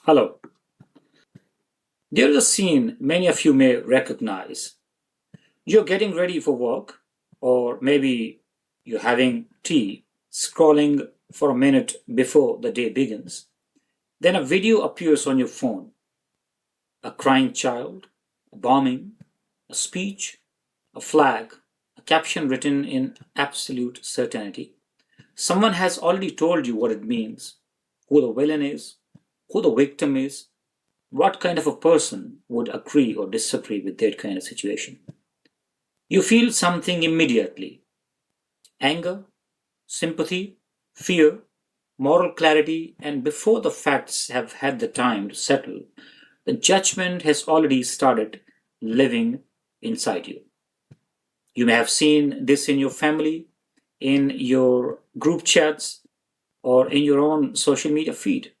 Hello. There is a scene many of you may recognize. You're getting ready for work, or maybe you're having tea, scrolling for a minute before the day begins. Then a video appears on your phone: a crying child, a bombing, a speech, a flag, a caption written in absolute certainty. Someone has already told you what it means, who the villain is, who the victim is. What kind of a person would agree or disagree with that kind of situation? You feel something immediately: anger, sympathy, fear, moral clarity, and before the facts have had the time to settle, the judgment has already started living inside you. You may have seen this in your family, in your group chats, or in your own social media feed.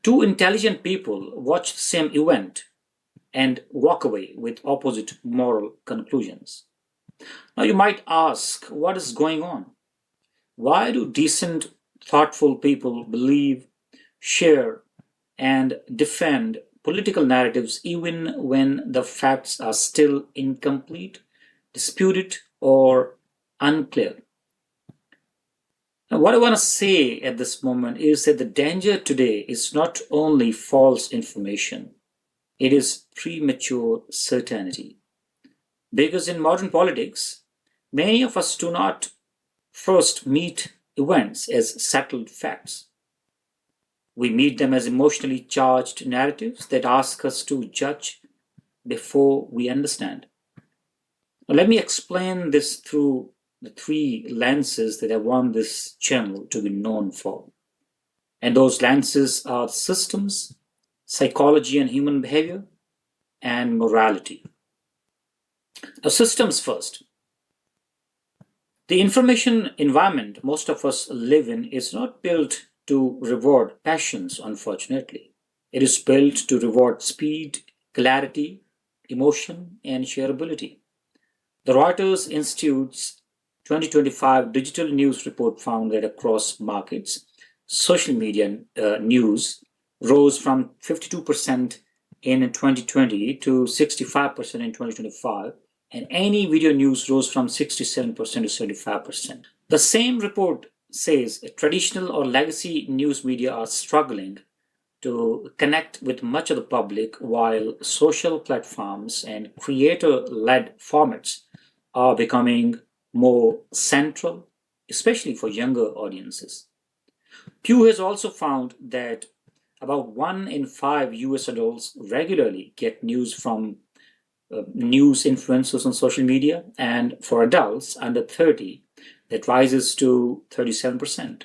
Two intelligent people watch the same event and walk away with opposite moral conclusions. Now, you might ask, what is going on? Why do decent, thoughtful people believe, share, and defend political narratives even when the facts are still incomplete, disputed, or unclear? Now, what I want to say at this moment is that the danger today is not only false information, it is premature certainty. Because in modern politics, many of us do not first meet events as settled facts. We meet them as emotionally charged narratives that ask us to judge before we understand. Now, let me explain this through the three lenses that I want this channel to be known for. And those lenses are systems, psychology and human behavior, and morality. Now, systems first. The information environment most of us live in is not built to reward passions, unfortunately. It is built to reward speed, clarity, emotion, and shareability. The Reuters Institute's 2025 Digital News Report found that across markets, social media news rose from 52% in 2020 to 65% in 2025, and any video news rose from 67% to 75%. The same report says traditional or legacy news media are struggling to connect with much of the public, while social platforms and creator led formats are becoming more central, especially for younger audiences. Pew has also found that about 1 in 5 US adults regularly get news from news influencers on social media, and for adults under 30, that rises to 37%.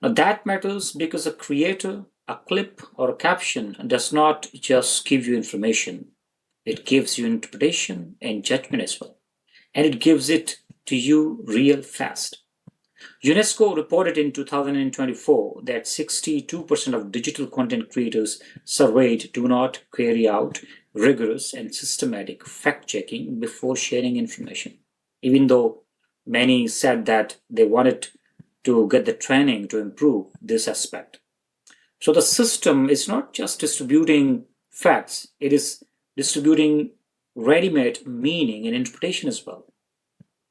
Now, that matters because a creator, a clip, or a caption does not just give you information, it gives you interpretation and judgment as well. And it gives it to you real fast. UNESCO reported in 2024 that 62% of digital content creators surveyed do not carry out rigorous and systematic fact checking before sharing information, even though many said that they wanted to get the training to improve this aspect. So the system is not just distributing facts, it is distributing ready made meaning and interpretation as well.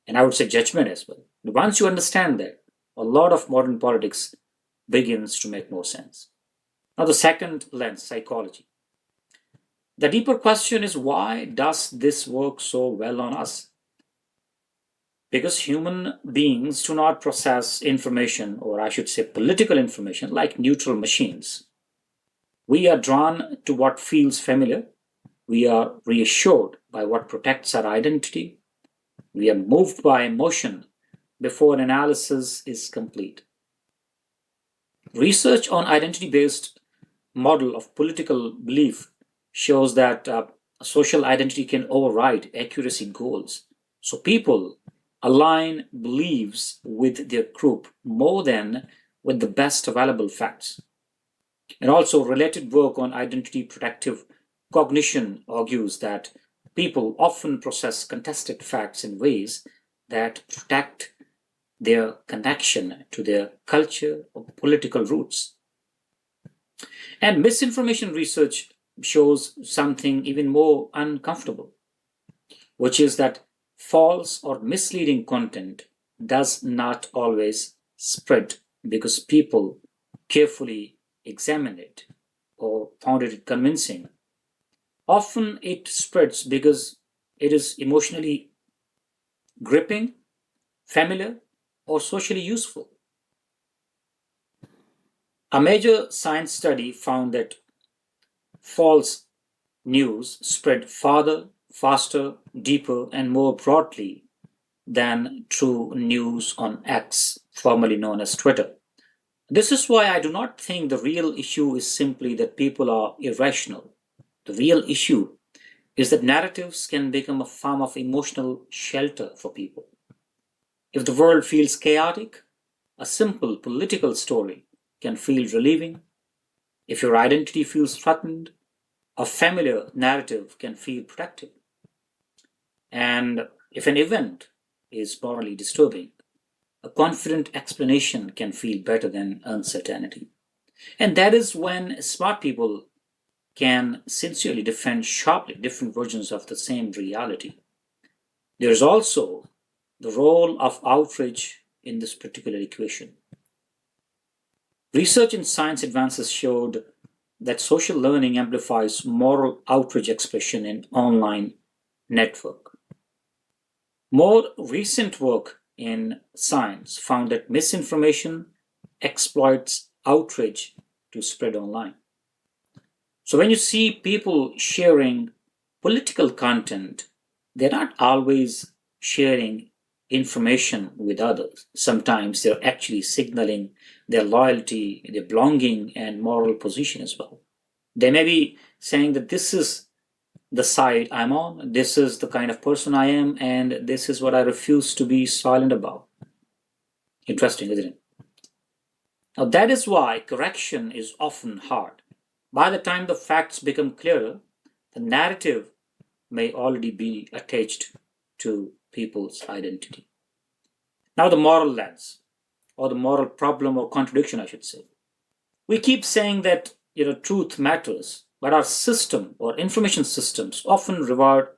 And I would say judgment as well. Once you understand that, a lot of modern politics begins to make more sense. Now, the second lens, psychology. The deeper question is, why does this work so well on us? Because human beings do not process information, or I should say political information, like neutral machines. We are drawn to what feels familiar. We are reassured by what protects our identity. We are moved by emotion before an analysis is complete. Research on identity-based model of political belief shows that social identity can override accuracy goals. So people align beliefs with their group more than with the best available facts. And also, related work on identity protective cognition argues that people often process contested facts in ways that protect their connection to their culture or political roots. And misinformation research shows something even more uncomfortable, which is that false or misleading content does not always spread because people carefully examine it or found it convincing. Often it spreads because it is emotionally gripping, familiar, or socially useful. A major science study found that false news spread farther, faster, deeper, and more broadly than true news on X, formerly known as Twitter. This is why I do not think the real issue is simply that people are irrational. The real issue is that narratives can become a form of emotional shelter for people. If the world feels chaotic, a simple political story can feel relieving. If your identity feels threatened, a familiar narrative can feel protective. And if an event is morally disturbing, a confident explanation can feel better than uncertainty. And that is when smart people can sincerely defend sharply different versions of the same reality. There is also the role of outrage in this particular equation. Research in science advances showed that social learning amplifies moral outrage expression in online network. More recent work in science found that misinformation exploits outrage to spread online. So when you see people sharing political content, they're not always sharing information with others. Sometimes they're actually signaling their loyalty, their belonging, and moral position as well. They may be saying that this is the side I'm on, this is the kind of person I am, and this is what I refuse to be silent about. Interesting, isn't it? Now, that is why correction is often hard. By the time the facts become clearer, the narrative may already be attached to people's identity. Now, the moral lens, or the moral problem or contradiction, I should say. We keep saying that truth matters, but our system or information systems often reward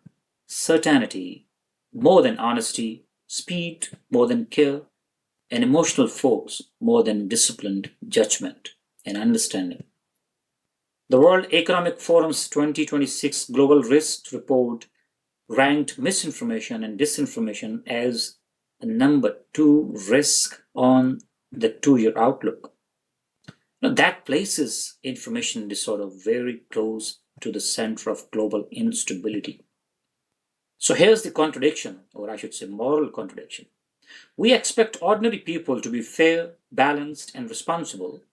certainty more than honesty, speed more than care, and emotional force more than disciplined judgment and understanding. The World Economic Forum's 2026 Global Risk Report ranked misinformation and disinformation as the number two risk on the 2 year outlook. Now, that places information disorder very close to the center of global instability. So here's the contradiction, or I should say, moral contradiction. We expect ordinary people to be fair, balanced, and responsible,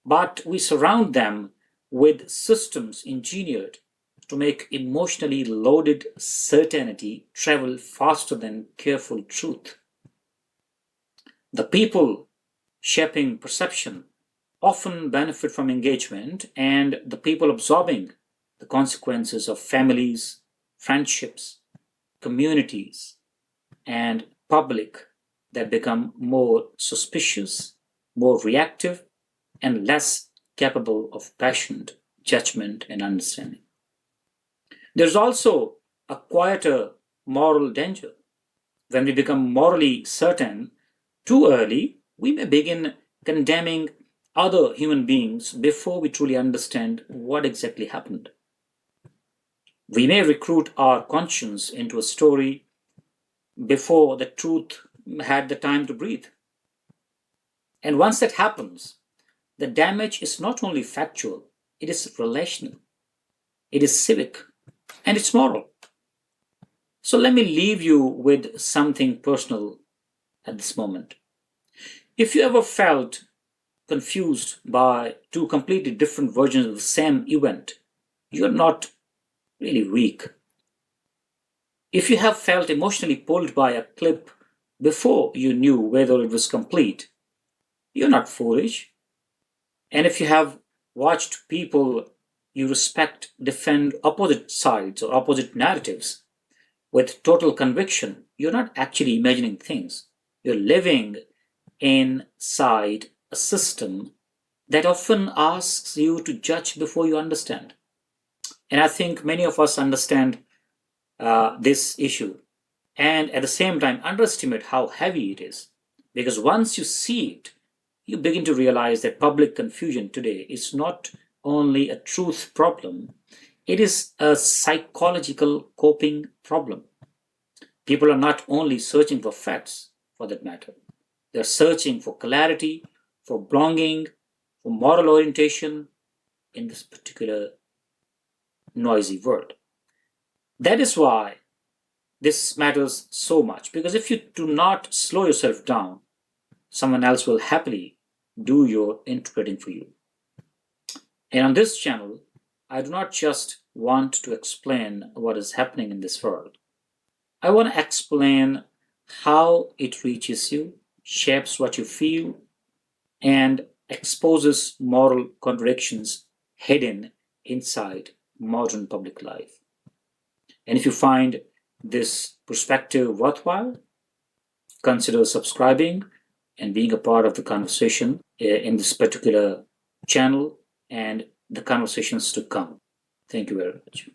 but we surround them with systems engineered to make emotionally loaded certainty travel faster than careful truth. The people shaping perception often benefit from engagement, and the people absorbing the consequences of families, friendships, communities, and public that become more suspicious, more reactive, and less capable of passionate judgment and understanding. There's also a quieter moral danger. When we become morally certain too early, we may begin condemning other human beings before we truly understand what exactly happened. We may recruit our conscience into a story before the truth had the time to breathe. And once that happens, the damage is not only factual, it is relational, it is civic, and it's moral. So let me leave you with something personal at this moment. If you ever felt confused by two completely different versions of the same event, you're not really weak. If you have felt emotionally pulled by a clip before you knew whether it was complete, you're not foolish. And if you have watched people you respect defend opposite sides or opposite narratives with total conviction, you're not actually imagining things. You're living inside a system that often asks you to judge before you understand. And I think many of us understand this issue and at the same time underestimate how heavy it is. Because once you see it, you begin to realize that public confusion today is not only a truth problem, it is a psychological coping problem. People are not only searching for facts, for that matter, they're searching for clarity, for belonging, for moral orientation in this particular noisy world. That is why this matters so much, because if you do not slow yourself down, someone else will happily do your interpreting for you. And on this channel, I do not just want to explain what is happening in this world. I want to explain how it reaches you, shapes what you feel, and exposes moral contradictions hidden inside modern public life. And if you find this perspective worthwhile, consider subscribing and being a part of the conversation in this particular channel and the conversations to come. Thank you very much.